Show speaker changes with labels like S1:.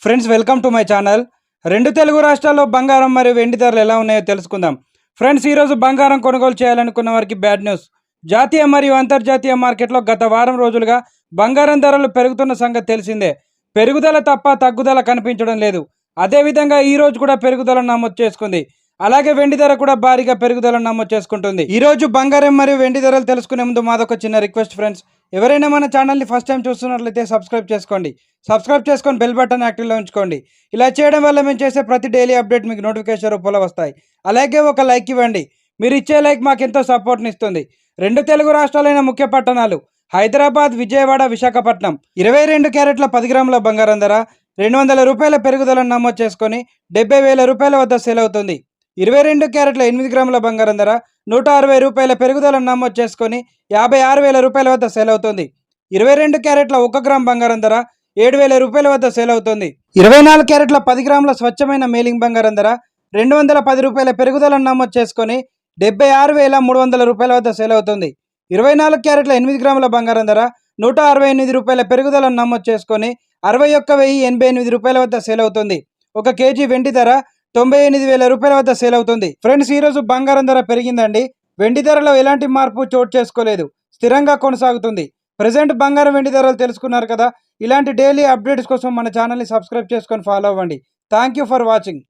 S1: Friends welcome to my channel. రెండు తెలుగు రాష్ట్రాల్లో బంగారం మరియు వెండి ధరలు ఎలా ఉన్నాయో తెలుసుకుందాం. ఫ్రెండ్స్, ఈరోజు బంగారం కొనుగోలు చేయాలనుకున్న వారికి బ్యాడ్ న్యూస్. జాతీయ మరియు అంతర్జాతీయ మార్కెట్లో గత వారం రోజులుగా బంగారం ధరలు పెరుగుతున్న సంగతి తెలిసిందే. పెరుగుదల తప్ప తగ్గుదల కనిపించడం లేదు. అదేవిధంగా ఈ రోజు కూడా పెరుగుదలను నమోదు చేసుకుంది. అలాగే వెండి ధర కూడా భారీగా పెరుగుదలను నమోదు చేసుకుంటుంది. ఈ రోజు బంగారం మరియు వెండి ధరలు తెలుసుకునే ముందు మాదొక చిన్న రిక్వెస్ట్ ఫ్రెండ్స్. ఎవరైనా మన ఛానల్ని ఫస్ట్ టైం చూస్తున్నట్లయితే సబ్స్క్రైబ్ చేసుకోండి. సబ్స్క్రైబ్ చేసుకొని బెల్ బటన్ యాక్టివ్లో ఉంచుకోండి. ఇలా చేయడం వల్ల మేము చేసే ప్రతి డైలీ అప్డేట్ మీకు నోటిఫికేషన్ రూపంలో వస్తాయి. అలాగే ఒక లైక్ ఇవ్వండి. మీరు ఇచ్చే లైక్ మాకు ఎంతో సపోర్ట్ని ఇస్తుంది. రెండు తెలుగు రాష్ట్రాలైన ముఖ్య పట్టణాలు హైదరాబాద్, విజయవాడ, విశాఖపట్నం 22 క్యారెట్ల 10 గ్రాముల బంగారం ధర 200 రూపాయల పెరుగుదలను నమోదు చేసుకొని 70,000 రూపాయల వద్ద సేల్ అవుతుంది. 22 క్యారెట్ల 8 గ్రాముల బంగారం ధర 160 రూపాయల పెరుగుదలను నమోదు చేసుకొని 56,000 రూపాయల వద్ద సేల్ అవుతుంది. 22 క్యారెట్ల 1 గ్రామ్ బంగారం ధర 7,000 రూపాయల వద్ద సేల్ అవుతుంది. 24 క్యారెట్ల 10 గ్రాముల స్వచ్ఛమైన మేలింగ్ బంగారం ధర 210 రూపాయల పెరుగుదలను నమోదు చేసుకొని 76,300 రూపాయల వద్ద సేల్ అవుతుంది. 24 క్యారెట్ల 8 గ్రాముల బంగారం ధర 168 రూపాయల పెరుగుదలను నమోదు చేసుకొని 61,088 రూపాయల వద్ద సేల్ అవుతుంది. 1 కేజీ వెండి ధర 98,000 రూపాయల వద్ద సేల్ అవుతుంది. ఫ్రెండ్స్, ఈరోజు బంగారం ధర పెరిగిందండి. వెండి ధరలో ఎలాంటి మార్పు చోటు చేసుకోలేదు, స్థిరంగా కొనసాగుతుంది. ప్రజెంట్ బంగారం వెండి ధరలు తెలుసుకున్నారు కదా. ఇలాంటి డైలీ అప్డేట్స్ కోసం మన ఛానల్ని సబ్స్క్రైబ్ చేసుకొని ఫాలో అవ్వండి. Thank you for watching.